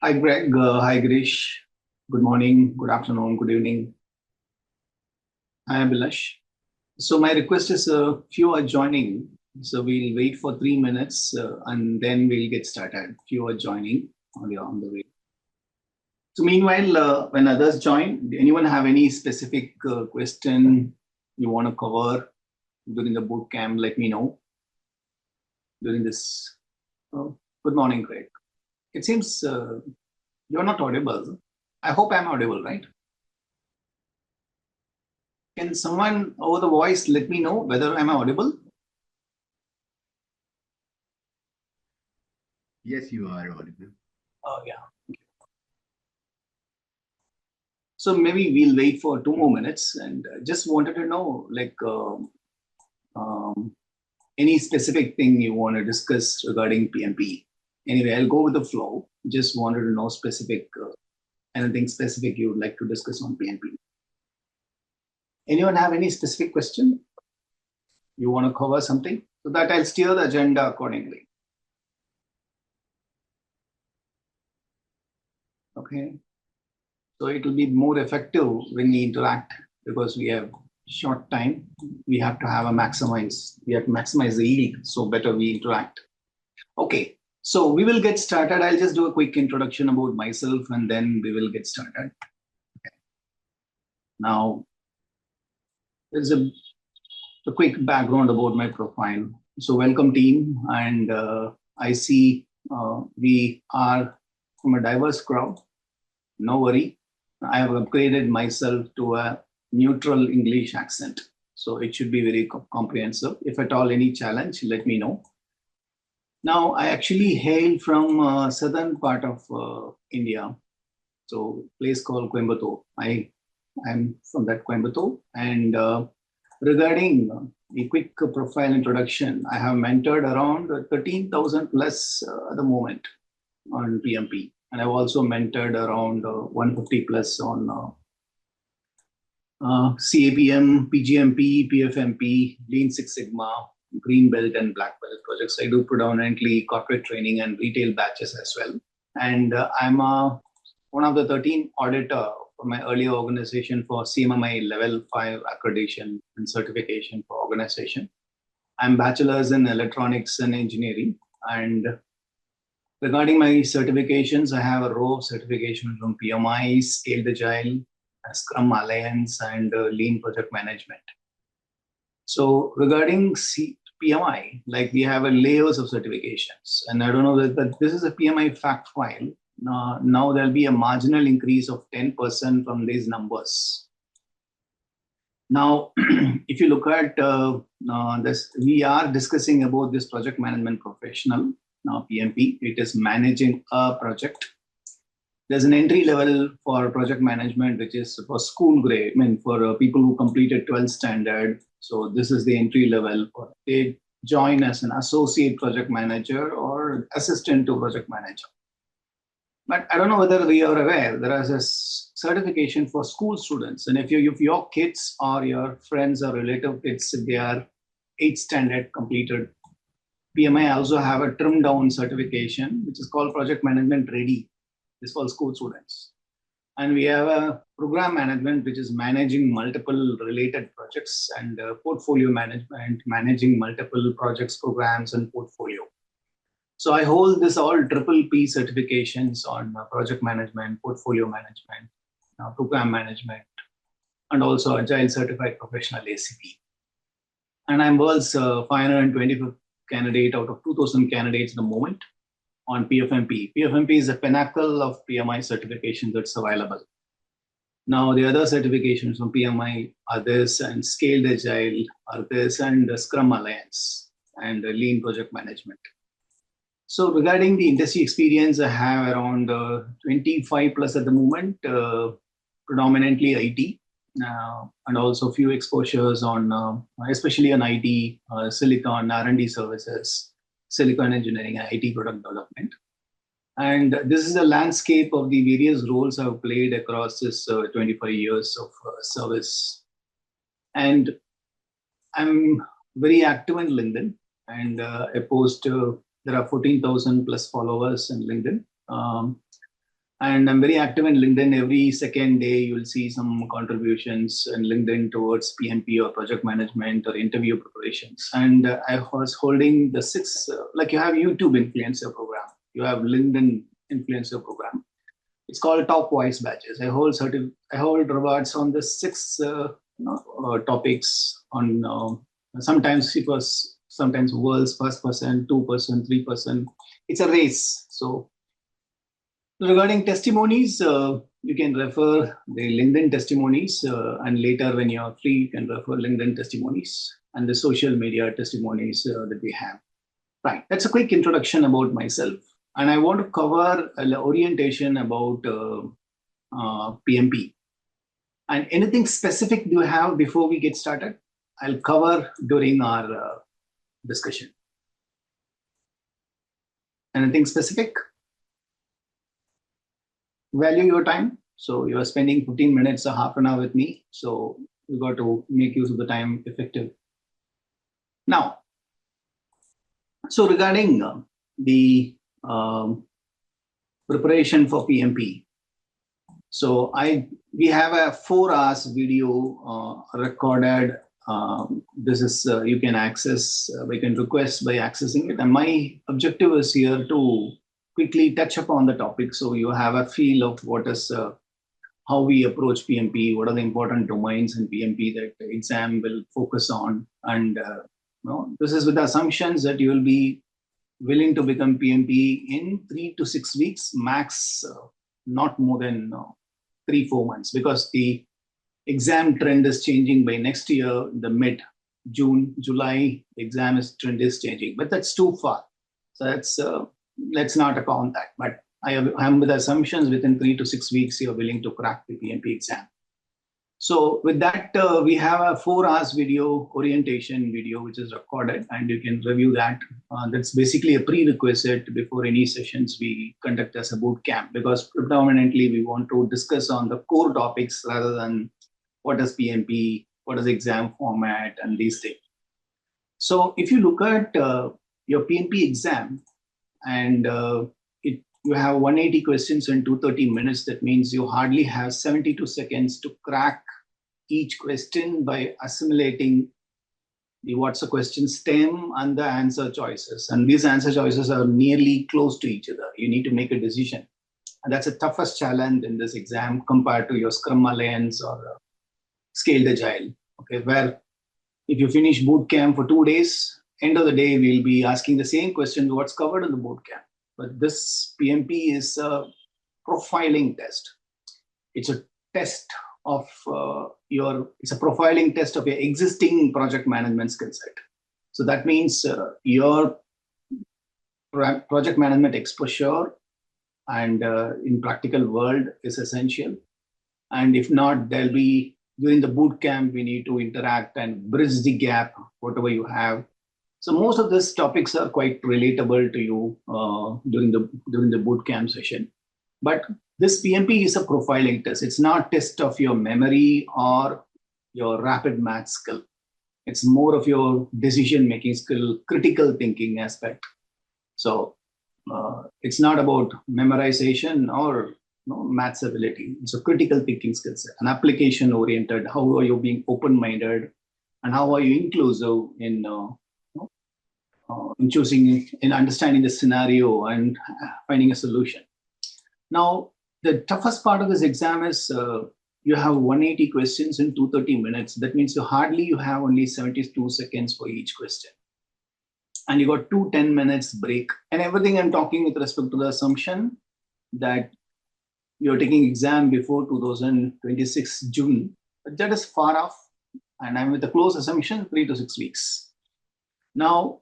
Hi, Greg. Hi, Girish. Good morning, good afternoon, good evening. Hi, Abhilash. So my request is few are joining. So we'll wait for 3 minutes and then we'll get started. Few are joining on the way. So meanwhile, when others join, anyone have any specific question you want to cover during the boot camp? Let me know during this. Good morning, Greg. It seems you're not audible. I hope I'm audible, right? Can someone over the voice let me know whether I'm audible? Yes, you are audible. Oh, yeah. So maybe we'll wait for 2 more minutes and just wanted to know like any specific thing you want to discuss regarding PMP. Anyway, I'll go with the flow. Just wanted to know specific, anything specific you would like to discuss on PMP. Anyone have any specific question? You want to cover something? So that I'll steer the agenda accordingly. Okay. So it will be more effective when we interact because we have short time. We have to have a maximize. We have to maximize the yield. So better we interact. Okay. So we will get started. I'll just do a quick introduction about myself and then we will get started. Okay. Now, there's a quick background about my profile. So welcome team. And I see we are from a diverse crowd. No worry. I have upgraded myself to a neutral English accent. So it should be very comprehensive. If at all any challenge, let me know. Now, I actually hail from southern part of India. So place called Coimbatore. I'm from that Coimbatore. And regarding a quick profile introduction, I have mentored around 13,000 plus at the moment on PMP. And I've also mentored around 150 plus on CAPM, PGMP, PFMP, Lean Six Sigma, Green Belt and Black Belt projects. I do predominantly corporate training and retail batches as well. And I'm one of the 13 auditor for my earlier organization for CMMI Level 5 accreditation and certification for organization. I'm bachelor's in electronics and engineering. And regarding my certifications, I have a row of certifications from PMI, Scaled Agile, Scrum Alliance, and Lean Project Management. So regarding PMI, like we have a layers of certifications, and I don't know that this is a PMI fact file. Now there'll be a marginal increase of 10% from these numbers. Now, if you look at this, we are discussing about this project management professional. Now PMP, it is managing a project. There's an entry level for project management, which is for school grade, I mean, for people who completed 12th standard. So this is the entry level. They join as an associate project manager or assistant to project manager. But I don't know whether we are aware, there is a certification for school students. And if your kids or your friends or relative kids, if they are 8th standard completed, PMI also have a trimmed down certification, which is called Project Management Ready. This is for school students. And we have a program management, which is managing multiple related projects and portfolio management, managing multiple projects, programs, and portfolio. So I hold this all triple P certifications on project management, portfolio management, program management, and also Agile Certified Professional ACP. And I'm world's 525th candidate out of 2,000 candidates at the moment on PFMP. PFMP is a pinnacle of PMI certification that's available. Now, the other certifications from PMI are this, and Scaled Agile are this, and Scrum Alliance, and Lean Project Management. So regarding the industry experience, I have around 25 plus at the moment, predominantly IT, and also a few exposures on, especially on IT, Silicon, R&D services, Silicon engineering, and IT product development. And this is a landscape of the various roles I've played across this 25 years of service. And I'm very active in LinkedIn, and I post, there are 14,000 plus followers in LinkedIn. And I'm very active in LinkedIn. Every second day, you'll see some contributions in LinkedIn towards PMP or project management or interview preparations. And I was holding the six, like you have YouTube influencer program, you have LinkedIn influencer program. It's called Top Voice Badges. I hold rewards on the six topics on. Sometimes it was world's first person, 2%, 3%. It's a race. So regarding testimonies, you can refer the LinkedIn testimonies, and later when you're free, you can refer LinkedIn testimonies and the social media testimonies that we have. Right. That's a quick introduction about myself. And I want to cover an orientation about PMP. And anything specific do you have before we get started? I'll cover during our discussion. Anything specific? Value your time. So you are spending 15 minutes or half an hour with me. So you got to make use of the time effective. Now, so regarding the preparation for PMP. So we have a 4 hours video recorded. This is you can access, we can request by accessing it. And my objective is here to quickly touch upon the topic, so you have a feel of what is how we approach PMP, what are the important domains in PMP that the exam will focus on, and this is with the assumptions that you will be willing to become PMP in 3 to 6 weeks max, not more than 3-4 months, because the exam trend is changing by next year, the mid-June, July, the exam trend is changing, but that's too far. So that's let's not account that. But I'm with assumptions within 3 to 6 weeks you're willing to crack the PMP exam. So with that, we have a 4 hours video, orientation video, which is recorded, and you can review that. That's basically a prerequisite before any sessions we conduct as a boot camp, because predominantly we want to discuss on the core topics rather than what is PMP, what is the exam format, and these things. So if you look at your PMP exam, and you have 180 questions in 230 minutes, that means you hardly have 72 seconds to crack each question by assimilating the what's the question stem and the answer choices. And these answer choices are nearly close to each other. You need to make a decision. And that's the toughest challenge in this exam compared to your Scrum Alliance or Scaled Agile. Okay, where if you finish boot camp for 2 days, end of the day, we'll be asking the same question, what's covered in the boot camp. But this PMP is a profiling test. It's a test of it's a profiling test of your existing project management skill set. So that means your project management exposure and in practical world is essential. And if not, there'll be, during the boot camp, we need to interact and bridge the gap, whatever you have. So most of these topics are quite relatable to you during the boot camp session. But this PMP is a profiling test. It's not a test of your memory or your rapid math skill. It's more of your decision-making skill, critical thinking aspect. So it's not about memorization or maths ability. It's a critical thinking skill set, an application-oriented. How are you being open-minded, and how are you inclusive in choosing, in understanding the scenario and finding a solution. Now, the toughest part of this exam is you have 180 questions in 230 minutes. That means you have only 72 seconds for each question. And you got 2 10 minutes break. And everything I'm talking with respect to the assumption that you're taking exam before 2026 June. But that is far off. And I'm with a close assumption, 3 to 6 weeks. Now,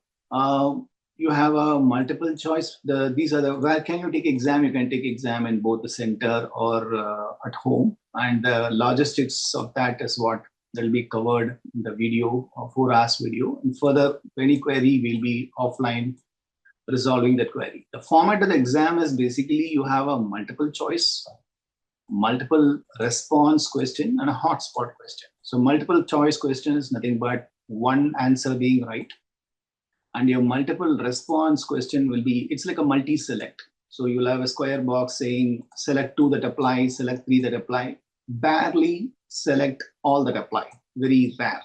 you have a multiple choice. These are the, where can you take exam? You can take exam in both the center or at home. And the logistics of that is what will be covered in the video, 4 hours video. And further, any query will be offline resolving that query. The format of the exam is basically you have a multiple choice, multiple response question, and a hotspot question. So multiple choice question is nothing but one answer being right. And your multiple response question will be, it's like a multi-select. So you'll have a square box saying select 2 that apply, select 3 that apply. Barely select all that apply. Very rare.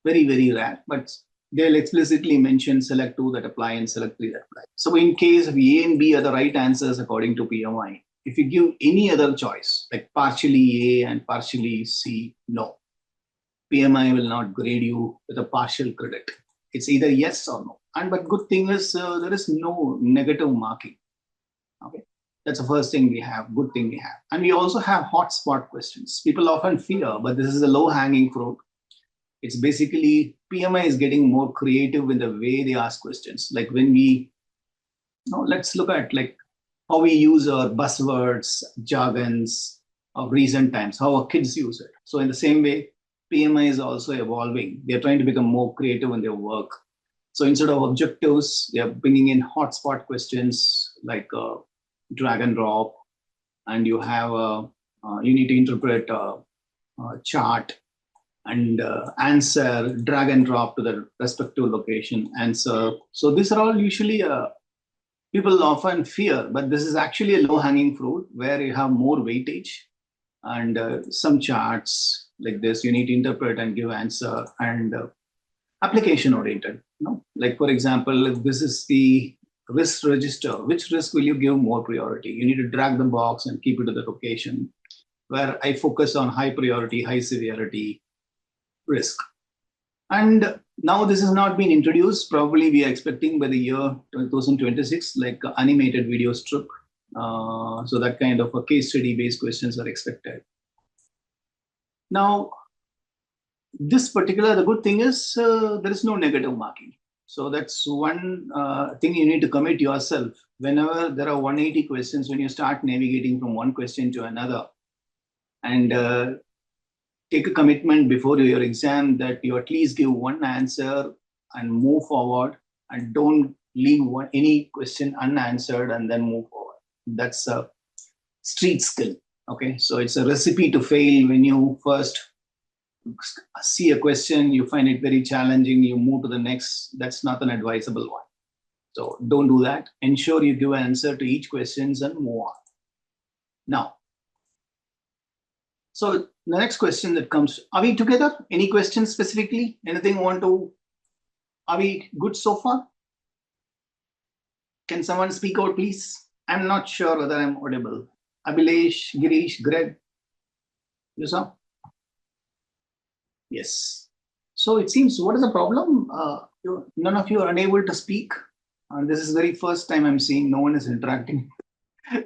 Very, very rare. But they'll explicitly mention select 2 that apply and select 3 that apply. So in case if A and B are the right answers according to PMI, if you give any other choice, like partially A and partially C, no. PMI will not grade you with a partial credit. It's either yes or no. But good thing is there is no negative marking. Okay, that's the first thing we have. Good thing we have, and we also have hotspot questions. People often fear, but this is a low-hanging fruit. It's basically PMI is getting more creative in the way they ask questions. Like when we, let's look at like how we use our buzzwords, jargons of recent times, how our kids use it. So in the same way, PMI is also evolving. They're trying to become more creative in their work. So instead of objectives, they're bringing in hotspot questions like drag and drop, and you have you need to interpret a chart and answer, drag and drop to the respective location, answer. So these are all usually people often fear, but this is actually a low-hanging fruit where you have more weightage and some charts like this. You need to interpret and give answer and application oriented. Like for example, if this is the risk register, which risk will you give more priority? You need to drag the box and keep it to the location where I focus on high priority, high severity risk. And now this has not been introduced. Probably we are expecting by the year 2026, like animated video strip. So that kind of a case study based questions are expected. Now, this particular, the good thing is there is no negative marking. So that's one thing you need to commit yourself. Whenever there are 180 questions, when you start navigating from one question to another, and take a commitment before your exam that you at least give one answer and move forward, and don't leave any question unanswered and then move forward. That's a street skill. Okay, so it's a recipe to fail. When you first see a question, you find it very challenging, you move to the next. That's not an advisable one. So don't do that. Ensure you give an answer to each question and move on. Now, so the next question that comes, are we together? Any questions specifically? Anything are we good so far? Can someone speak out, please? I'm not sure whether I'm audible. Abhilesh, Girish, Greg, you saw? Yes. So it seems, what is the problem? None of you are unable to speak. This is the very first time I'm seeing no one is interacting.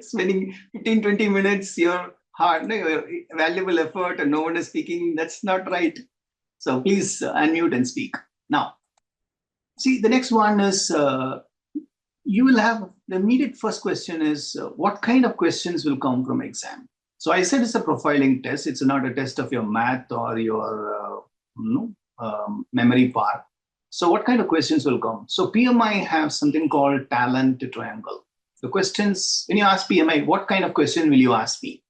Spending 15-20 minutes, your valuable effort, and no one is speaking. That's not right. So please unmute and speak. Now, see, the next one is, you will have, the immediate first question is, what kind of questions will come from exam? So I said it's a profiling test. It's not a test of your math or your memory part. So what kind of questions will come? So PMI have something called talent triangle. The questions, when you ask PMI, what kind of question will you ask me?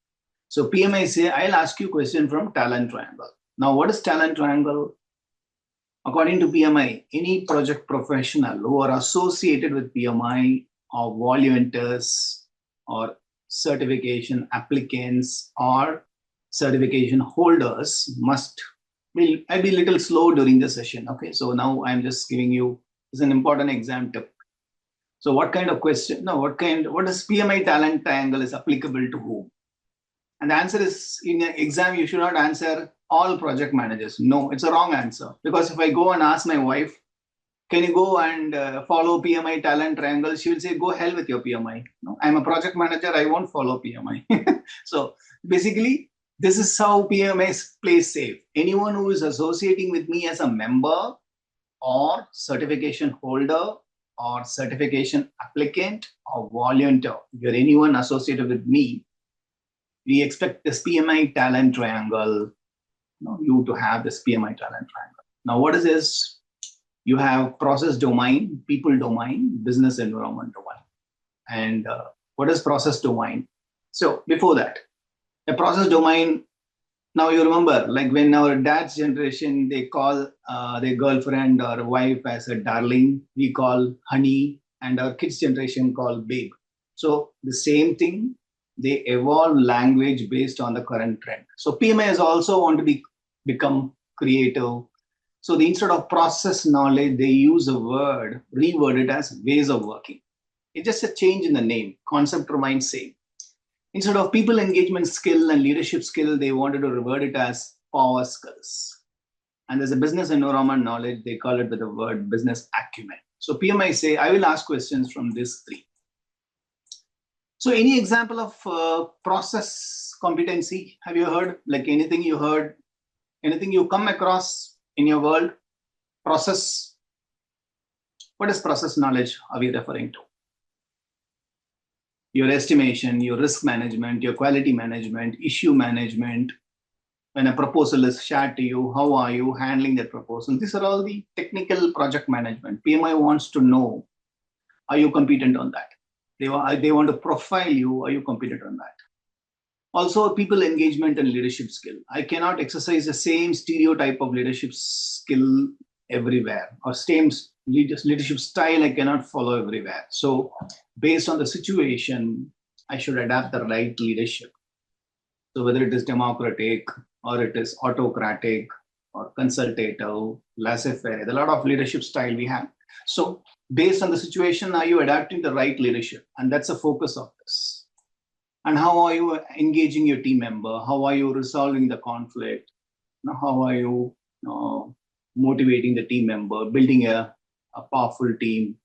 So PMI say, I'll ask you a question from talent triangle. Now, what is talent triangle? According to PMI, any project professional who are associated with PMI or volunteers or certification applicants or certification holders must be, I'll be a little slow during the session. Okay, so now I'm just giving you, it's an important exam tip. So what kind of question, what is PMI talent triangle is applicable to whom? And the answer is, in an exam, you should not answer all project managers. No, it's a wrong answer. Because if I go and ask my wife, can you go and follow PMI talent triangle? She will say, go hell with your PMI. No, I'm a project manager, I won't follow PMI. So basically, this is how PMI plays safe. Anyone who is associating with me as a member or certification holder or certification applicant or volunteer, if you're anyone associated with me, we expect this PMI talent triangle, you to have this PMI talent triangle. Now, what is this? You have process domain, people domain, business environment domain. And what is process domain? So before that, a process domain, now you remember, like when our dad's generation, they call their girlfriend or wife as a darling, we call honey, and our kids' generation call babe. So the same thing, they evolve language based on the current trend. So PMIs also want to become creative. So instead of process knowledge, they use a word, reword it as ways of working. It's just a change in the name. Concept remains same. Instead of people engagement skill and leadership skill, they wanted to revert it as power skills. And there's a business environment knowledge, they call it with the word business acumen. So PMI say, I will ask questions from these three. So any example of process competency? Have you heard, like anything you heard, anything you come across in your world? Process, what is process knowledge are we referring to? Your estimation, your risk management, your quality management, issue management. When a proposal is shared to you, how are you handling that proposal? These are all the technical project management. PMI wants to know, are you competent on that? They want to profile you, are you competent on that? Also, people engagement and leadership skill. I cannot exercise the same stereotype of leadership skill everywhere, or same leadership style I cannot follow everywhere. So based on the situation, I should adapt the right leadership. So whether it is democratic or it is autocratic or consultative, laissez-faire, a lot of leadership style we have. So based on the situation, are you adapting the right leadership? And that's the focus of this. And how are you engaging your team member? How are you resolving the conflict? How are you motivating the team member, building a powerful team?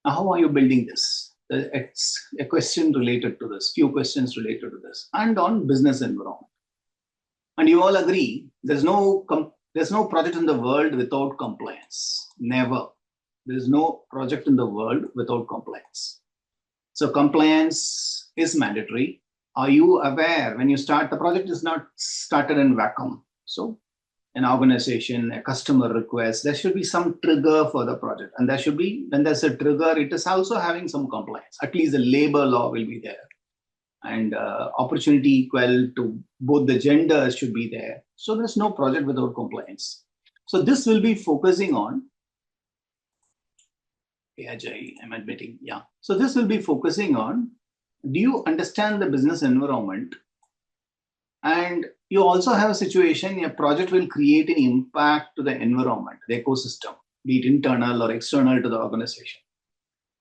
How are you building this? It's a question related to this, few questions related to this, and on business environment. And you all agree, there's no project in the world without compliance. Never. There's no project in the world without compliance. So compliance is mandatory. Are you aware when you start, the project is not started in vacuum. So an organization, a customer request, there should be some trigger for the project. And there should be, when there's a trigger, it is also having some compliance. At least the labor law will be there. And opportunity equal to both the genders should be there. So there's no project without compliance. So this will be focusing on, Ajay, I'm admitting, yeah. So this will be focusing on, do you understand the business environment? And you also have a situation, your project will create an impact to the environment, the ecosystem, be it internal or external to the organization.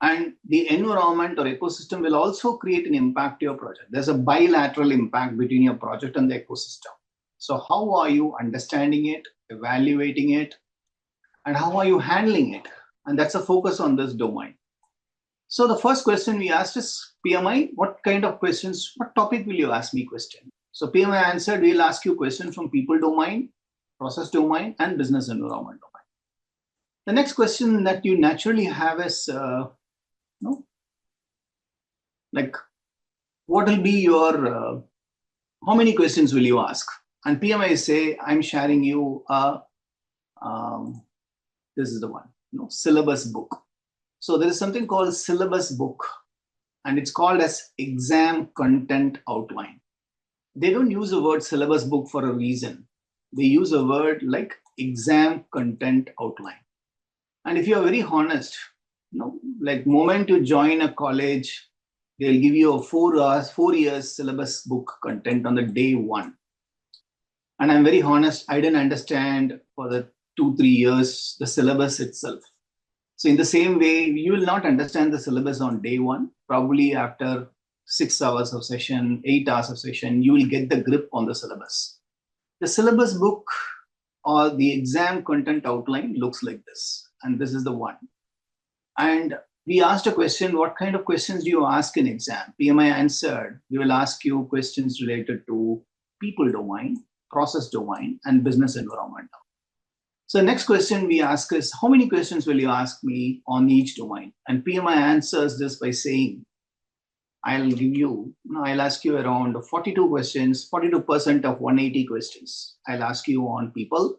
And the environment or ecosystem will also create an impact to your project. There's a bilateral impact between your project and the ecosystem. So how are you understanding it, evaluating it, and how are you handling it? And that's a focus on this domain. So the first question we asked is, PMI, what kind of questions, what topic will you ask me question? So PMI answered, we'll ask you questions from people domain, process domain, and business environment domain. The next question that you naturally have is, like, what will be your, how many questions will you ask? And PMI say, I'm sharing you, this is the one, syllabus book. So there is something called syllabus book, and it's called as exam content outline. They don't use the word syllabus book for a reason. They use a word like exam content outline. And if you are very honest, like moment you join a college, they'll give you a 4 years syllabus book content on the day one. And I'm very honest, I didn't understand for the 2-3 years the syllabus itself. So in the same way, you will not understand the syllabus on day one. Probably after 6 hours of session, 8 hours of session, you will get the grip on the syllabus. The syllabus book or the exam content outline looks like this. And this is the one. And we asked a question, what kind of questions do you ask in exam? PMI answered, we will ask you questions related to people domain, process domain, and business environment. So next question we ask is, how many questions will you ask me on each domain? And PMI answers this by saying, I'll ask you around 42 questions, 42% of 180 questions. I'll ask you on people,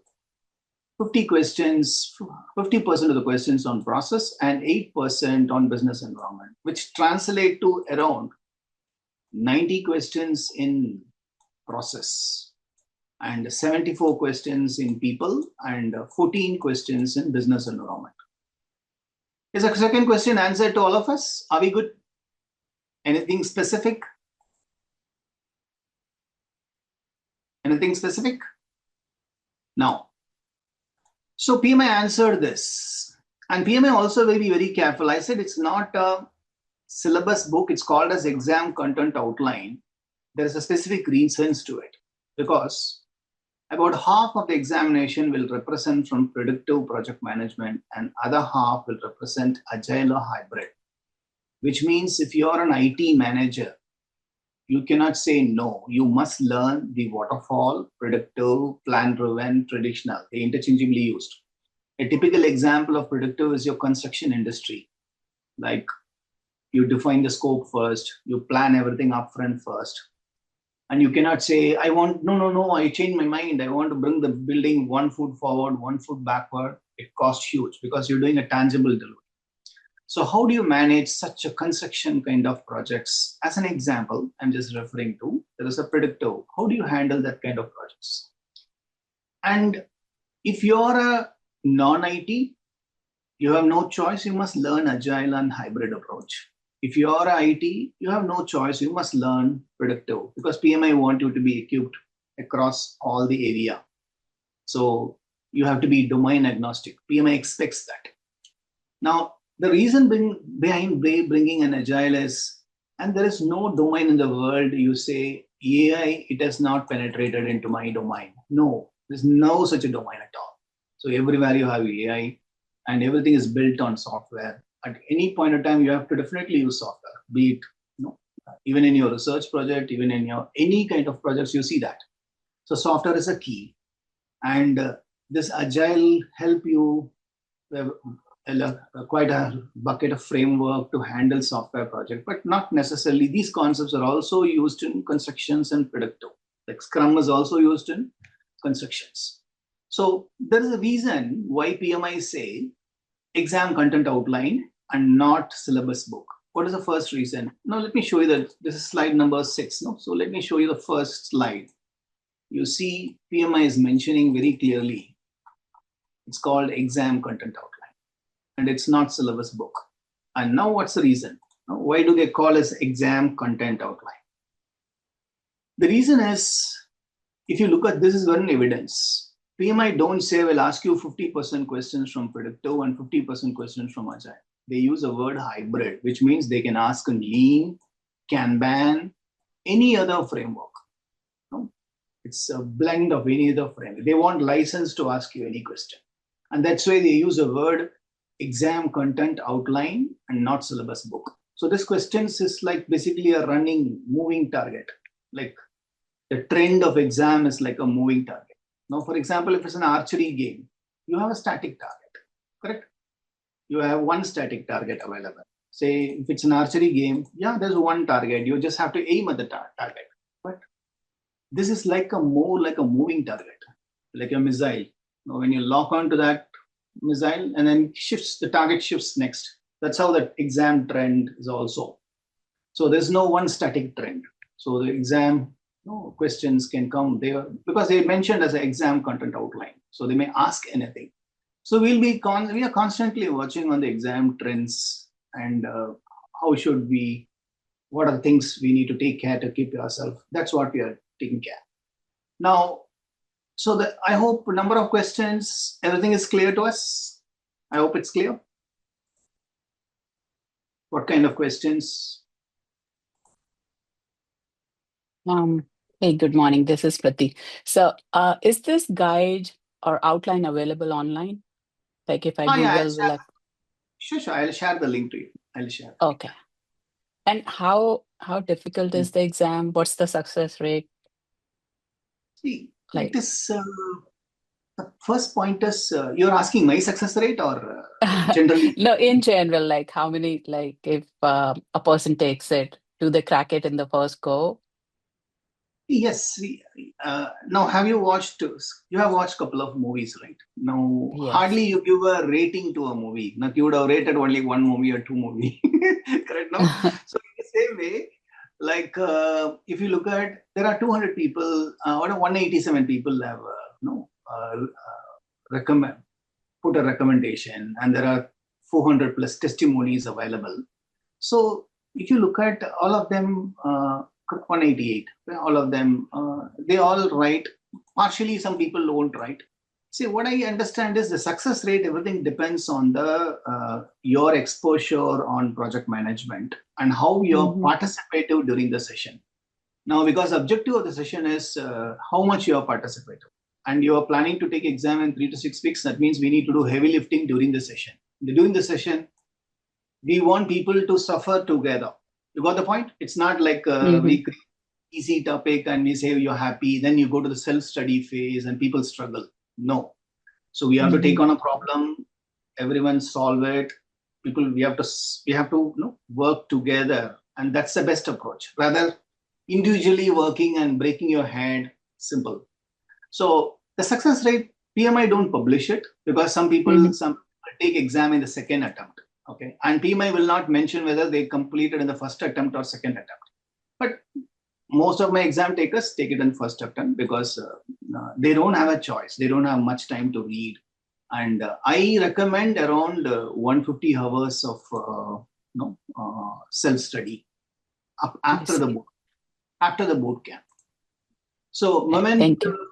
50 questions, 50% of the questions on process, and 8% on business environment, which translate to around 90 questions in process, and 74 questions in people, and 14 questions in business environment. Is the second question answered to all of us? Are we good? Anything specific? Anything specific? No. So PMI answered this. And PMI also will be very careful. I said it's not a syllabus book. It's called as exam content outline. There is a specific reasons to it, because about half of the examination will represent from predictive project management and other half will represent agile or hybrid, which means if you are an IT manager, you cannot say no. You must learn the waterfall, predictive, plan-driven, traditional. They interchangeably used. A typical example of predictive is your construction industry. Like you define the scope first, you plan everything upfront first. And you cannot say, no, I changed my mind. I want to bring the building 1 foot forward, 1 foot backward. It costs huge because you're doing a tangible delivery. So how do you manage such a construction kind of projects? As an example, I'm just referring to, there is a predictive. How do you handle that kind of projects? And if you're a non-IT, you have no choice. You must learn agile and hybrid approach. If you are IT, you have no choice. You must learn predictive because PMI want you to be equipped across all the area. So you have to be domain agnostic. PMI expects that. Now, the reason behind bringing an agile is, and there is no domain in the world, you say, AI, it has not penetrated into my domain. No, there's no such a domain at all. So everywhere you have AI and everything is built on software. At any point of time, you have to definitely use software, be it, even in your research project, even in your any kind of projects, you see that. So software is a key. And this agile help you quite a bucket of framework to handle software project, but not necessarily. These concepts are also used in constructions and predictive. Like Scrum is also used in constructions. So there is a reason why PMI say exam content outline and not syllabus book. What is the first reason? Now let me show you that. This is slide number 6. No? So let me show you the first slide. You see PMI is mentioning very clearly. It's called exam content outline. And it's not syllabus book. And now what's the reason? Why do they call as exam content outline? The reason is, if you look at this is one evidence. PMI don't say, we'll ask you 50% questions from predictive and 50% questions from agile. They use a word hybrid, which means they can ask in lean, Kanban, any other framework. It's a blend of any other framework. They want license to ask you any question. And that's why they use a word exam content outline and not syllabus book. So this questions is like basically a running, moving target. Like the trend of exam is like a moving target. Now, for example, if it's an archery game, you have a static target, correct? You have one static target available. Say if it's an archery game, yeah, there's one target. You just have to aim at the target. But this is like more like a moving target, like a missile. Now, when you lock onto that missile and then the target shifts next. That's how the exam trend is also. So there's no one static trend. So the exam questions can come there because they mentioned as an exam content outline. So they may ask anything. So we are constantly watching on the exam trends and what are the things we need to take care to keep yourself. That's what we are taking care. Now, so I hope number of questions, everything is clear to us. I hope it's clear. What kind of questions? Hey, good morning. This is Prati. So is this guide or outline available online? Like if I Google, Sure. I'll share the link to you. I'll share. Okay. And how difficult is the exam? What's the success rate? See, it is the first point is you're asking my success rate or generally? No, in general, like how many, like if a person takes it, do they crack it in the first go? Yes. Now, have you watched? You have watched a couple of movies, right? Now, Yes. hardly you give a rating to a movie. Now, you would have rated only one movie or two movie, correct? No. So in the same way, like if you look at, there are 200 people, or 187 people have put a recommendation, and there are 400 plus testimonies available. So if you look at all of them, 188, all of them, they all write. Partially, some people don't write. See, what I understand is the success rate, everything depends on the your exposure on project management and how you're participative during the session. Now, because the objective of the session is how much you are participative, and you are planning to take exam in 3 to 6 weeks, that means we need to do heavy lifting during the session. During the session, we want people to suffer together. You got the point? It's not like we create easy topic and we say you're happy, then you go to the self-study phase and people struggle. No. So we have to take on a problem, everyone solve it. People, we have to work together, and that's the best approach. Rather individually working and breaking your head, simple. So the success rate, PMI don't publish it because some people take exam in the second attempt. Okay, and PMI will not mention whether they completed in the first attempt or second attempt. But most of my exam takers take it in first attempt because they don't have a choice. They don't have much time to read. And I recommend around 150 hours of self-study after the boot camp. So, thank you.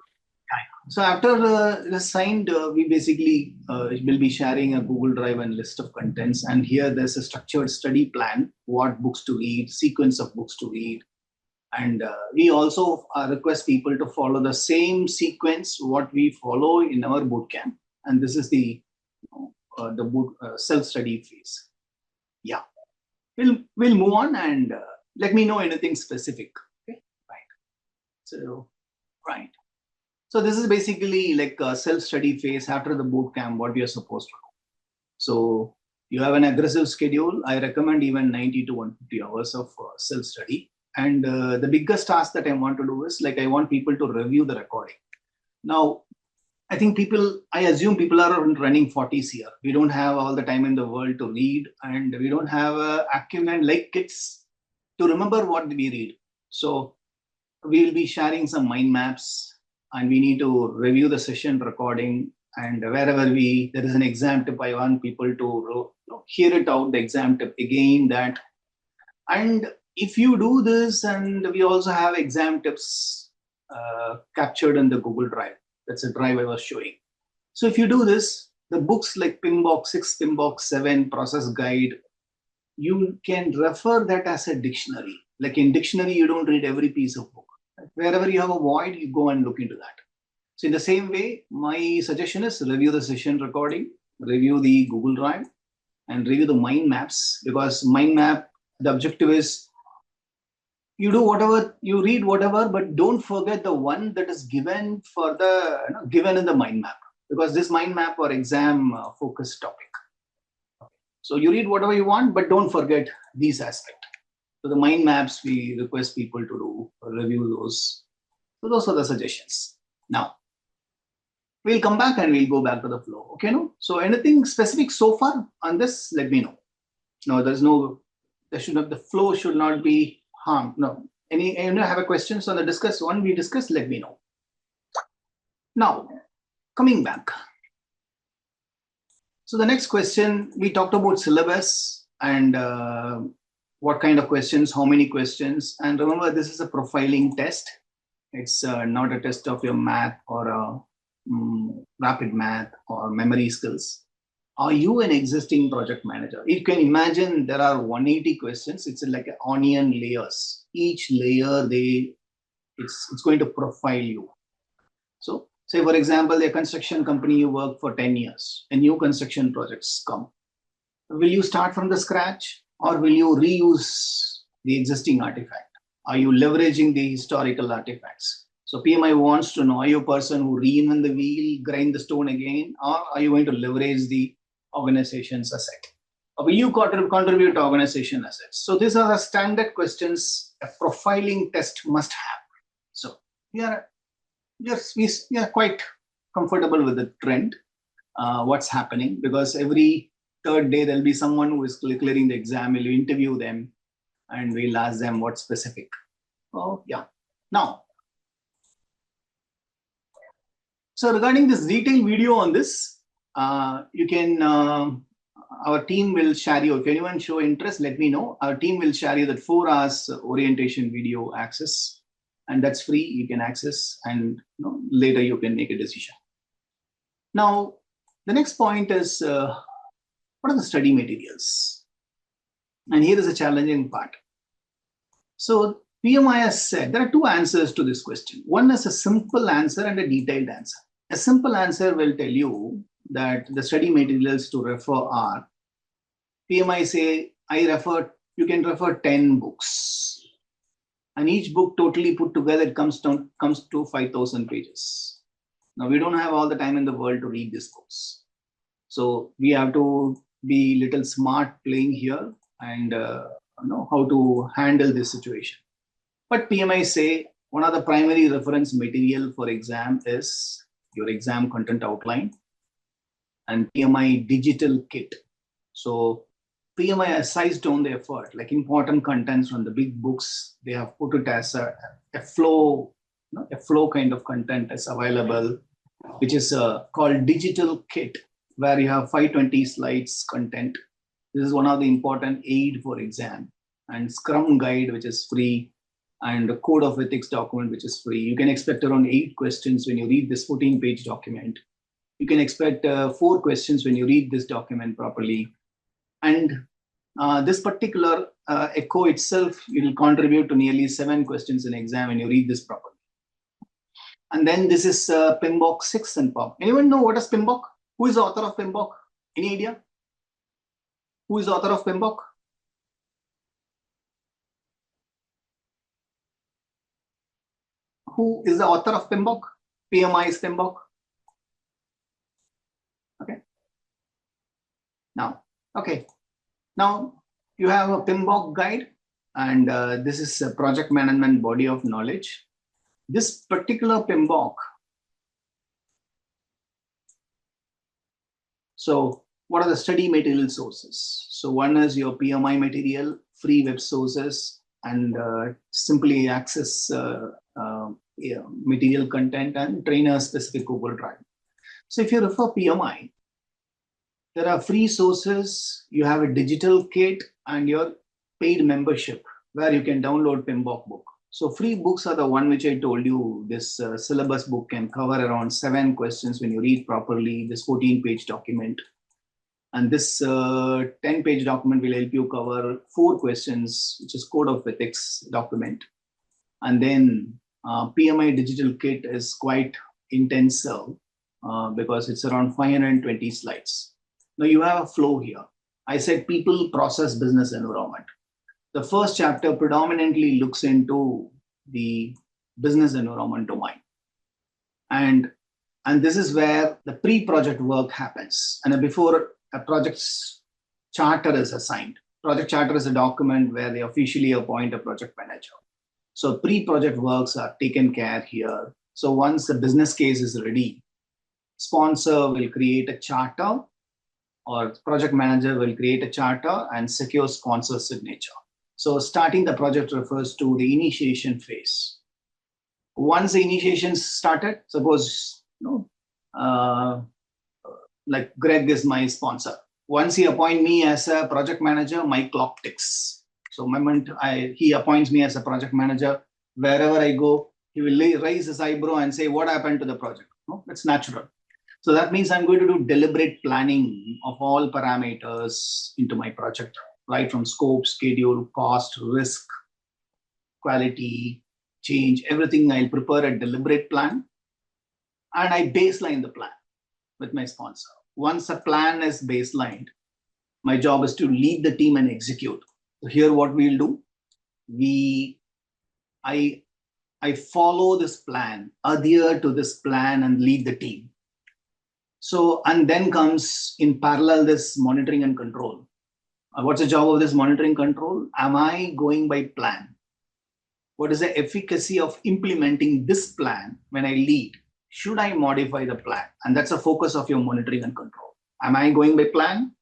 So after the signed, we basically will be sharing a Google Drive and list of contents. And here there's a structured study plan, what books to read, sequence of books to read. And we also request people to follow the same sequence what we follow in our boot camp. And this is the self-study phase. Yeah, we'll move on and let me know anything specific. Okay, right. So, right. So this is basically like a self-study phase after the boot camp, what you're supposed to do. So you have an aggressive schedule. I recommend even 90 to 150 hours of self-study. And the biggest task that I want to do is I want people to review the recording. Now, I assume people are running 40s here. We don't have all the time in the world to read, and we don't have acumen like kids to remember what we read. So we will be sharing some mind maps, and we need to review the session recording. And wherever there is an exam tip, I want people to hear it out, the exam tip again, that. And if you do this, and we also have exam tips captured in the Google Drive. That's a drive I was showing. So if you do this, the books like PMBOK 6, PMBOK 7, process guide, you can refer that as a dictionary. Like in dictionary, you don't read every piece of book. Wherever you have a void, you go and look into that. So in the same way, my suggestion is review the session recording, review the Google Drive, and review the mind maps, because mind map, the objective is you do whatever, you read whatever, but don't forget the one that is given for given in the mind map, because this mind map or exam focused topic. So you read whatever you want, but don't forget these aspects. So the mind maps, we request people to review those. So those are the suggestions. Now, we'll come back and we'll go back to the flow. Okay, no? So anything specific so far on this, let me know. No, the flow should not be harmed. No. Any have a questions on the one we discussed, let me know. Now, coming back. So the next question, we talked about syllabus and what kind of questions, how many questions. And remember, this is a profiling test. It's not a test of your math or rapid math or memory skills. Are you an existing project manager? You can imagine there are 180 questions. It's like an onion layers. Each layer, it's going to profile you. So say, for example, a construction company you work for 10 years, and new construction projects come. Will you start from the scratch, or will you reuse the existing artifact? Are you leveraging the historical artifacts? So PMI wants to know, are you a person who reinvent the wheel, grind the stone again, or are you going to leverage the organization's asset? Or will you contribute to organization assets? So these are the standard questions a profiling test must have. So we are quite comfortable with the trend, what's happening, because every third day there'll be someone who is clearing the exam. We'll interview them and we'll ask them what's specific. Oh, yeah. Now, so regarding this detailed video on this, you can our team will share you. If anyone show interest, let me know. Our team will share you that 4 hours orientation video access, and that's free. You can access, and later you can make a decision. Now, the next point is what are the study materials? And here is a challenging part. So PMI has said there are 2 answers to this question. One is a simple answer and a detailed answer. A simple answer will tell you that the study materials to refer are, PMI say, you can refer 10 books. And each book totally put together, it comes to 5,000 pages. Now, we don't have all the time in the world to read these books. So we have to be little smart playing here and know how to handle this situation. But PMI say one of the primary reference material for exam is your exam content outline and PMI digital kit. So PMI has sized down the effort, like important contents from the big books. They have put it as a flow, a flow kind of content is available, which is called digital kit, where you have 520 slides content. This is one of the important aid for exam, and Scrum guide, which is free, and a code of ethics document, which is free. You can expect around 8 questions when you read this 14-page document. You can expect 4 questions when you read this document properly. And this particular echo itself, it will contribute to nearly 7 questions in exam when you read this properly. And then this is PMBOK 6 and POP. Anyone know what is PMBOK? Who is the author of PMBOK? Any idea? Who is the author of PMBOK? Who is the author of PMBOK? PMI is PMBOK. Okay. Now, you have a PMBOK guide, and this is a project management body of knowledge. This particular PMBOK. So what are the study material sources? So one is your PMI material, free web sources, and Simpliaxis material content, and trainer-specific Google Drive. So if you refer PMI, there are free sources, you have a digital kit, and your paid membership, where you can download PMBOK book. So free books are the one which I told you. This syllabus book can cover around 7 questions when you read properly, this 14-page document. And this 10-page document will help you cover 4 questions, which is code of ethics document. And then PMI digital kit is quite intensive because it's around 520 slides. Now you have a flow here. I said people, process, business, environment. The first chapter predominantly looks into the business environment domain. And this is where the pre-project work happens. And before a project's charter is assigned. Project charter is a document where they officially appoint a project manager. So pre-project works are taken care here. So once the business case is ready, sponsor will create a charter, or project manager will create a charter and secure sponsor signature. So starting the project refers to the initiation phase. Once the initiation started, suppose like Greg is my sponsor. Once he appoints me as a project manager, my clock ticks. So the moment he appoints me as a project manager, wherever I go, he will raise his eyebrow and say, what happened to the project? No, it's natural. So that means I'm going to do deliberate planning of all parameters into my project, right from scope, schedule, cost, risk, quality, change, everything. I'll prepare a deliberate plan, and I baseline the plan with my sponsor. Once a plan is baselined, my job is to lead the team and execute. So here what we'll do, I follow this plan, adhere to this plan, and lead the team. So, and then comes in parallel this monitoring and control. What's the job of this monitoring control? Am I going by plan? What is the efficacy of implementing this plan when I lead? Should I modify the plan? And that's a focus of your monitoring and control. Am I going by plan?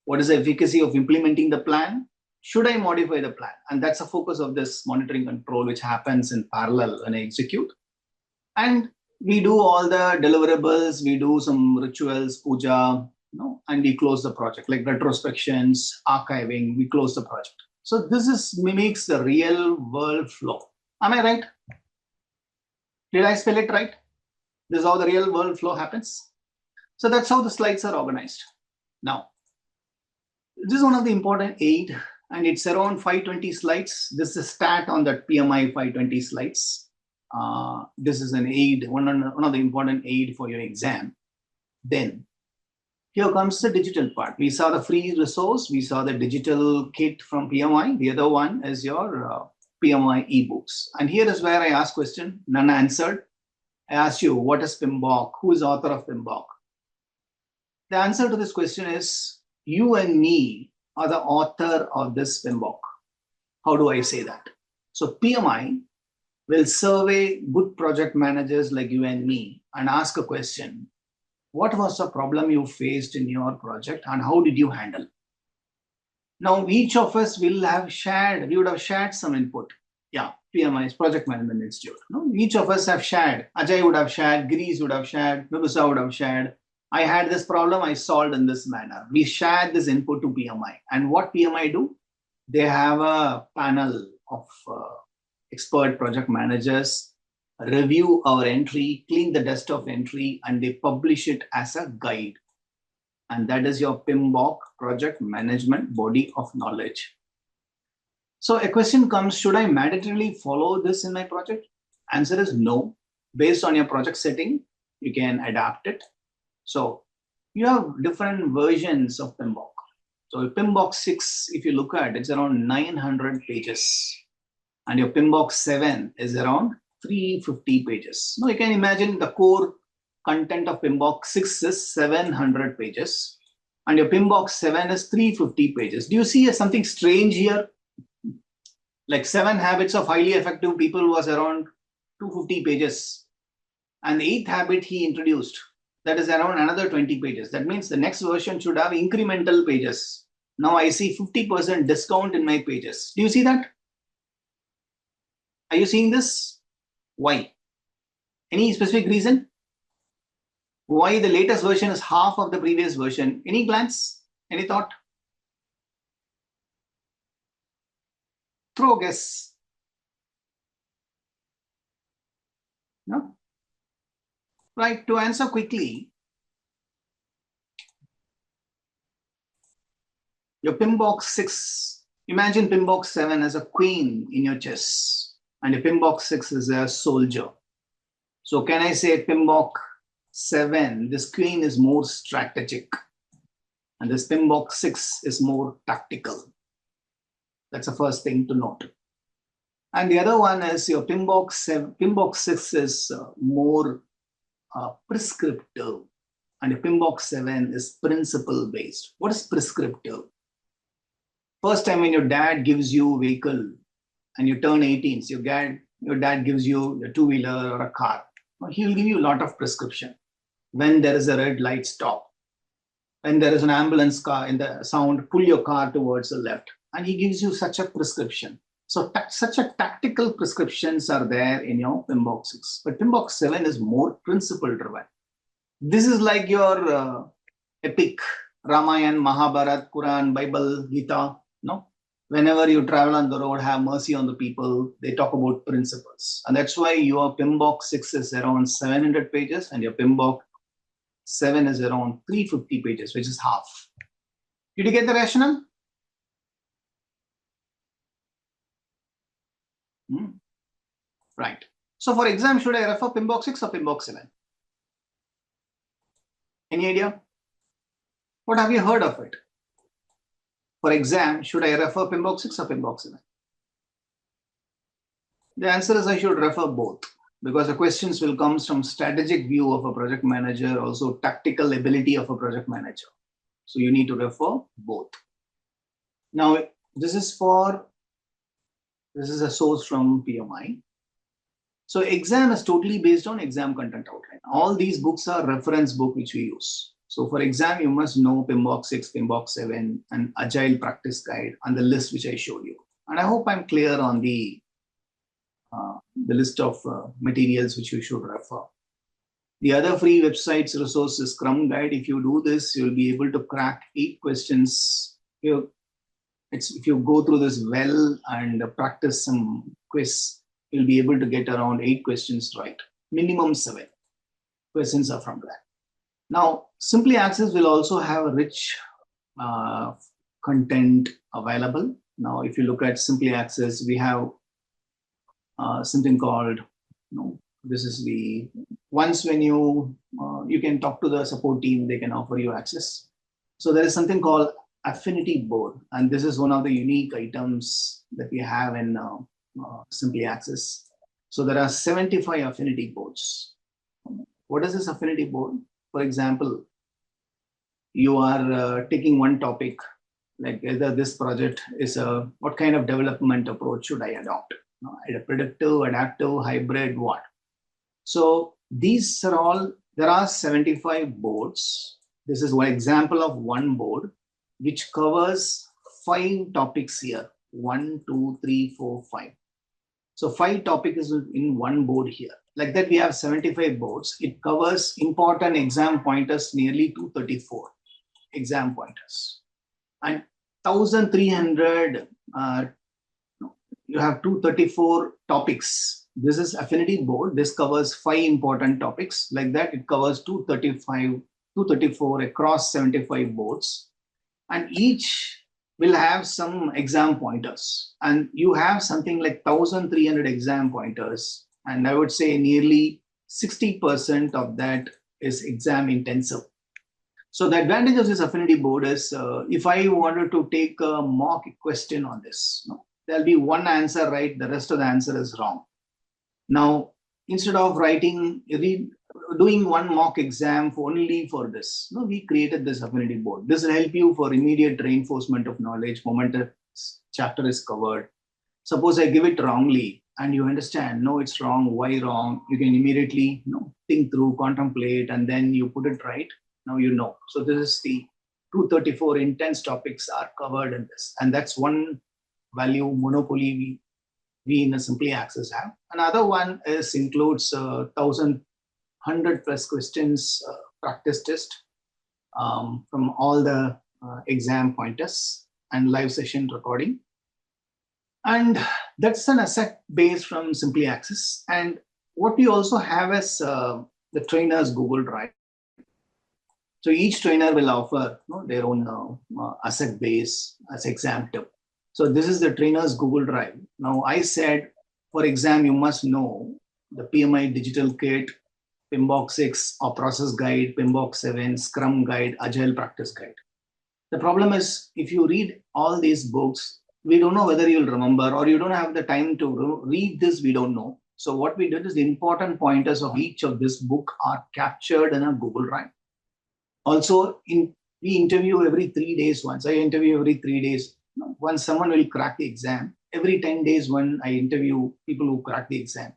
What is the efficacy of implementing the plan? Should I modify the plan? And that's a focus of this monitoring control, which happens in parallel when I execute. And we do all the deliverables, we do some rituals, puja, and we close the project, like retrospections, archiving, we close the project. So this mimics the real world flow. Am I right? Did I spell it right? This is how the real world flow happens. So that's how the slides are organized. Now, this is one of the important aid, and it's around 520 slides. This is a stat on that PMI 520 slides. This is an aid, one of the important aid for your exam. Then here comes the digital part. We saw the free resource. We saw the digital kit from PMI. The other one is your PMI ebooks. And here is where I ask question, none answered. I asked you, what is PMBOK? Who is the author of PMBOK? The answer to this question is, you and me are the author of this PMBOK. How do I say that? So PMI will survey good project managers like you and me and ask a question. What was the problem you faced in your project and how did you handle? Now, each of us will have shared, we would have shared some input. Yeah, PMI is Project Management Institute. No? Each of us have shared. Ajay would have shared, Girish would have shared, Mimisa would have shared. I had this problem, I solved in this manner. We shared this input to PMI. And what PMI do? They have a panel of expert project managers review our entry, clean the dust of entry, and they publish it as a guide. And that is your PMBOK, Project Management Body of Knowledge. So a question comes, should I mandatorily follow this in my project? Answer is no. Based on your project setting, you can adapt it. So you have different versions of PMBOK. So PMBOK 6, if you look at, it's around 900 pages. And your PMBOK 7 is around 350 pages. Now you can imagine the core content of PMBOK 6 is 700 pages. And your PMBOK 7 is 350 pages. Do you see something strange here? Like 7 Habits of Highly Effective People was around 250 pages. And the 8th habit he introduced, that is around another 20 pages. That means the next version should have incremental pages. Now I see 50% discount in my pages. Do you see that? Are you seeing this? Why? Any specific reason? Why the latest version is half of the previous version? Any glance? Any thought? Throw a guess. No? Right, to answer quickly, your PMBOK 6, imagine PMBOK 7 as a queen in your chess, and your PMBOK 6 is a soldier. So can I say PMBOK 7, this queen is more strategic, and this PMBOK 6 is more tactical. That's the first thing to note. And the other one is your PMBOK 7, PMBOK 6 is more prescriptive, and your PMBOK 7 is principle based. What is prescriptive? First time when your dad gives you a vehicle and you turn 18, so your dad gives you a two-wheeler or a car. He'll give you a lot of prescription. When there is a red light, stop. When there is an ambulance car in the sound, pull your car towards the left. And he gives you such a prescription. So such a tactical prescriptions are there in your PMBOK 6. But PMBOK 7 is more principle driven. This is like your epic, Ramayana, Mahabharata, Quran, Bible, Gita. No? Whenever you travel on the road, have mercy on the people, they talk about principles. And that's why your PMBOK 6 is around 700 pages and your PMBOK 7 is around 350 pages, which is half. Did you get the rationale? Right. So for exam, should I refer PMBOK 6 or PMBOK 7? Any idea? What have you heard of it? For exam, should I refer PMBOK 6 or PMBOK 7? The answer is I should refer both, because the questions will come from strategic view of a project manager, also tactical ability of a project manager. So you need to refer both. Now, this is a source from PMI. So exam is totally based on exam content outline. All these books are reference book which we use. So for exam, you must know PMBOK 6, PMBOK 7, and Agile Practice Guide, and the list which I showed you. And I hope I'm clear on the list of materials which you should refer. The other free websites resource is Scrum Guide. If you do this, you'll be able to crack 8 questions. If you go through this well and practice some quiz, you'll be able to get around 8 questions right. Minimum 7 questions are from that. Now, Simpliaxis will also have a rich content available. Now, if you look at Simpliaxis, we have something called, this is the, once when you can talk to the support team, they can offer you access. So there is something called affinity board, and this is one of the unique items that we have in Simpliaxis. So there are 75 affinity boards. What is this affinity board? For example, you are taking one topic, like whether this project is what kind of development approach should I adopt? Predictive, adaptive, hybrid, what? So these are all, there are 75 boards. This is one example of one board which covers 5 topics here. 1, 2, 3, 4, 5. So 5 topics in one board here. Like that, we have 75 boards. It covers important exam pointers, nearly 234 exam pointers. And 1,300, you have 234 topics. This is affinity board. This covers 5 important topics. Like that, it covers 234 across 75 boards. And each will have some exam pointers. And you have something like 1,300 exam pointers. And I would say nearly 60% of that is exam intensive. So the advantage of this affinity board is if I wanted to take a mock question on this, there'll be one answer right, the rest of the answer is wrong. Now, instead of doing one mock exam only for this, we created this affinity board. This will help you for immediate reinforcement of knowledge. Moment a chapter is covered, suppose I give it wrongly and you understand, no, it's wrong, why wrong? You can immediately think through, contemplate, and then you put it right. Now you know. So this is the 234 intense topics are covered in this. And that's one value monopoly we in a Simpliaxis have. Another one includes 1,100 plus questions practice test from all the exam pointers and live session recording. And that's an asset base from Simpliaxis. And what we also have is the trainer's Google Drive. So each trainer will offer their own asset base as exam tip. So this is the trainer's Google Drive. Now I said, for exam, you must know the PMI Digital Kit, PMBOK 6 or Process Guide, PMBOK 7, Scrum Guide, Agile Practice Guide. The problem is, if you read all these books, we don't know whether you'll remember or you don't have the time to read this, we don't know. So what we did is the important pointers of each of this book are captured in a Google Drive. Also, we interview every 3 days once. I interview every 3 days. Once someone will crack the exam, every 10 days when I interview people who crack the exam.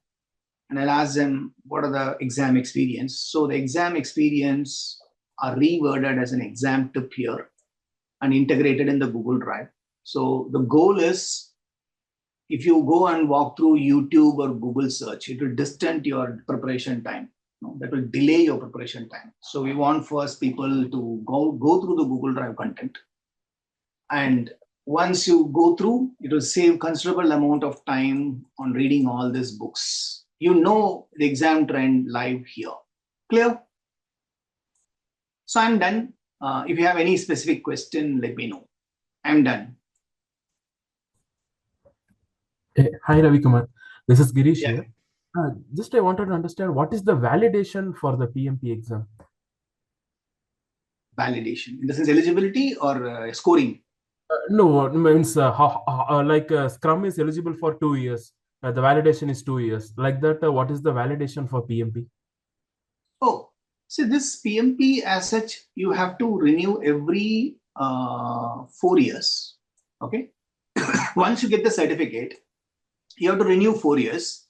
And I'll ask them, what are the exam experience? So the exam experience are reworded as an exam tip here and integrated in the Google Drive. So the goal is, if you go and walk through YouTube or Google search, it will distance your preparation time. That will delay your preparation time. So we want first people to go through the Google Drive content. And once you go through, it will save considerable amount of time on reading all these books. You know the exam trend live here. Clear? So I'm done. If you have any specific question, let me know. I'm done. Hi, Ravi Kumar. This is Girish here. Just I wanted to understand, what is the validation for the PMP exam? Validation? In the sense eligibility or scoring? No, it means Scrum is eligible for 2 years. The validation is 2 years. Like that, what is the validation for PMP? Oh, see, this PMP as such, you have to renew every 4 years. Okay. Once you get the certificate, you have to renew 4 years.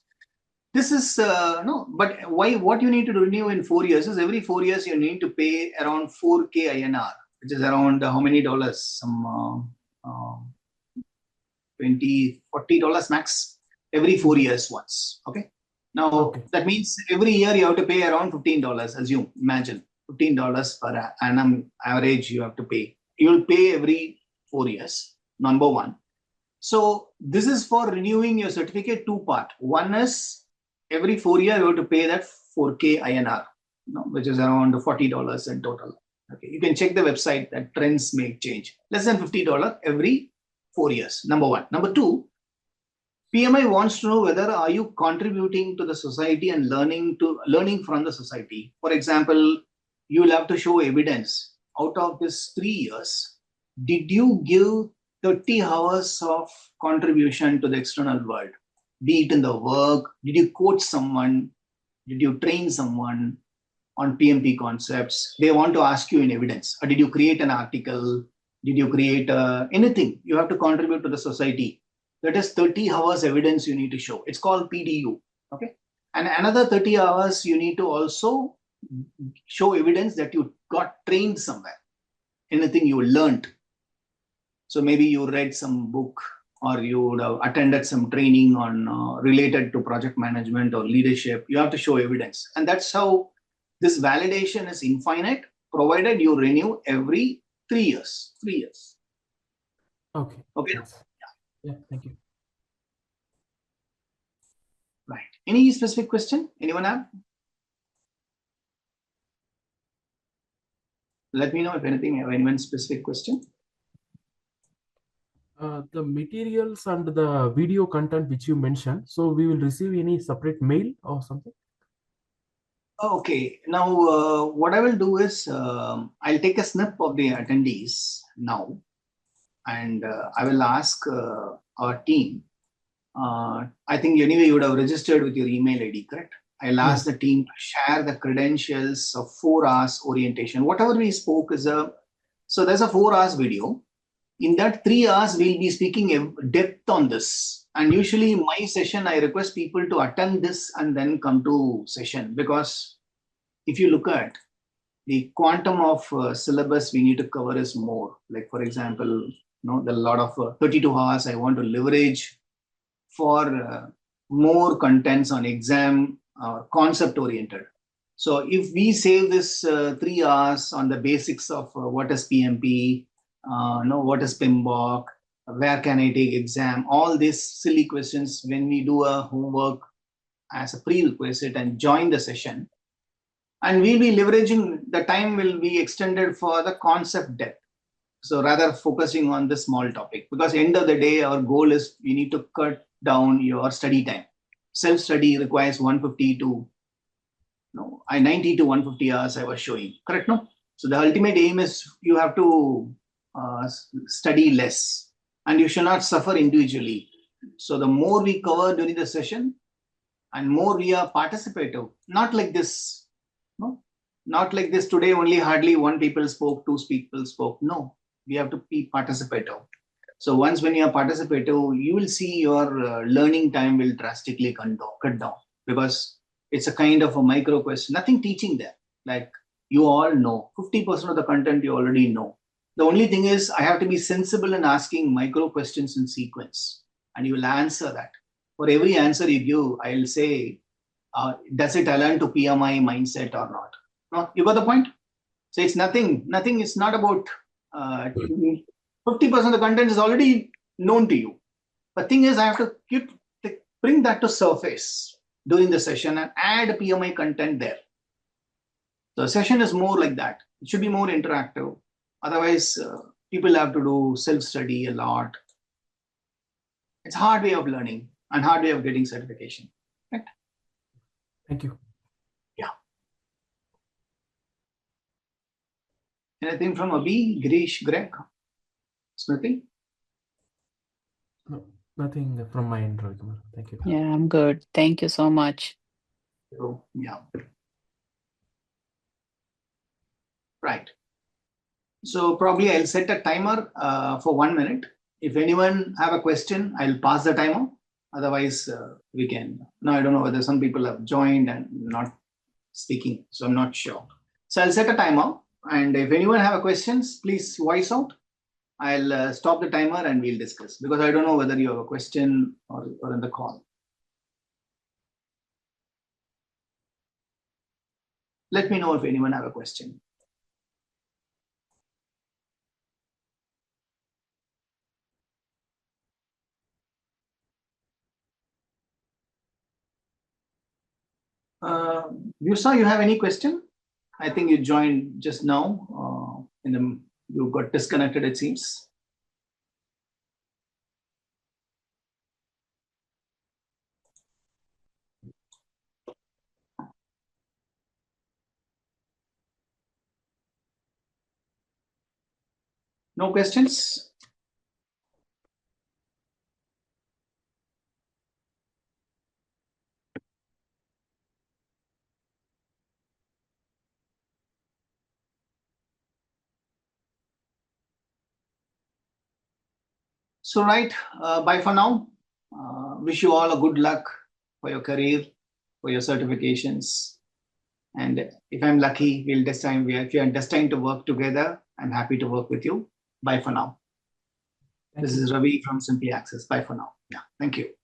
This is but why? What you need to renew in 4 years is every 4 years you need to pay around 4K INR, which is around how many dollars? Some $20, $40 max every 4 years once. Okay. Now, Okay. that means every year you have to pay around $15, assume, imagine, $15 per annum average you have to pay. You will pay every 4 years, number one. So this is for renewing your certificate, two part. One is every 4 years you have to pay that 4K INR, which is around $40 in total. Okay, you can check the website that trends may change. Less than $50 every 4 years, number one. Number two, PMI wants to know whether are you contributing to the society and learning from the society. For example, you will have to show evidence. Out of this 3 years, did you give 30 hours of contribution to the external world? Be it in the work, did you coach someone? Did you train someone on PMP concepts? They want to ask you in evidence. Or did you create an article? Did you create anything? You have to contribute to the society. That is 30 hours evidence you need to show. It's called PDU. Okay. And another 30 hours you need to also show evidence that you got trained somewhere. Anything you learned. So maybe you read some book or you would have attended some training on related to project management or leadership. You have to show evidence. And that's how this validation is infinite, provided you renew every 3 years. 3 years. Okay. Okay. Thanks. Yeah, thank you. Right. Any specific question? Anyone have? Let me know if anything, have anyone specific question. The materials and the video content which you mentioned, so we will receive any separate mail or something? Okay. Now, what I will do is I'll take a snip of the attendees now, and I will ask our team. I think anyway you would have registered with your email ID, correct? I'll ask the team to share the credentials of 4 hours orientation. Whatever we spoke is so there's a 4 hours video. In that 3 hours, we'll be speaking in depth on this. And usually in my session, I request people to attend this and then come to session. Because if you look at the quantum of syllabus we need to cover is more. Like for example, there are a lot of 32 hours I want to leverage for more contents on exam concept oriented. So if we save this 3 hours on the basics of what is PMP, what is PMBOK, where can I take exam, all these silly questions when we do a homework as a prerequisite and join the session. And we'll be leveraging, the time will be extended for the concept depth. So rather focusing on the small topic, because end of the day, our goal is we need to cut down your study time. Self-study requires 150 to 90 to 150 hours I was showing, correct? No? So the ultimate aim is you have to study less and you should not suffer individually. So the more we cover during the session and more we are participative, not like this, not like this today only hardly 1 people spoke, 2 people spoke. No, we have to be participative. So once when you are participative, you will see your learning time will drastically cut down because it's a kind of a micro question, nothing teaching there. Like you all know, 50% of the content you already know. The only thing is I have to be sensible in asking micro questions in sequence and you will answer that. For every answer you give, I'll say, does it align to PMI mindset or not? No, you got the point? So it's nothing, it's not about 50% of the content is already known to you. The thing is I have to bring that to surface during the session and add PMI content there. The session is more like that. It should be more interactive. Otherwise, people have to do self-study a lot. It's a hard way of learning and hard way of getting certification. Right? Thank you. Yeah. Anything from Abhi, Girish, Greg, Smriti? No, nothing from my end, Ravi. Thank you. Yeah, I'm good. Thank you so much. So, yeah. Right. So probably I'll set a timer for 1 minute. If anyone have a question, I'll pass the timer. Otherwise, we can. Now, I don't know whether some people have joined and not speaking, so I'm not sure. So I'll set a timer. And if anyone have a questions, please voice out. I'll stop the timer and we'll discuss because I don't know whether you have a question or in the call. let me know if anyone have a question. Yusa, you have any question? I think you joined just now. You got disconnected, it seems. No questions? So right, bye for now. Wish you all a good luck for your career, for your certifications. And if I'm lucky, if you're destined to work together, I'm happy to work with you. Bye for now. This is Ravi from Simpliaxis. Bye for now. Yeah, thank you.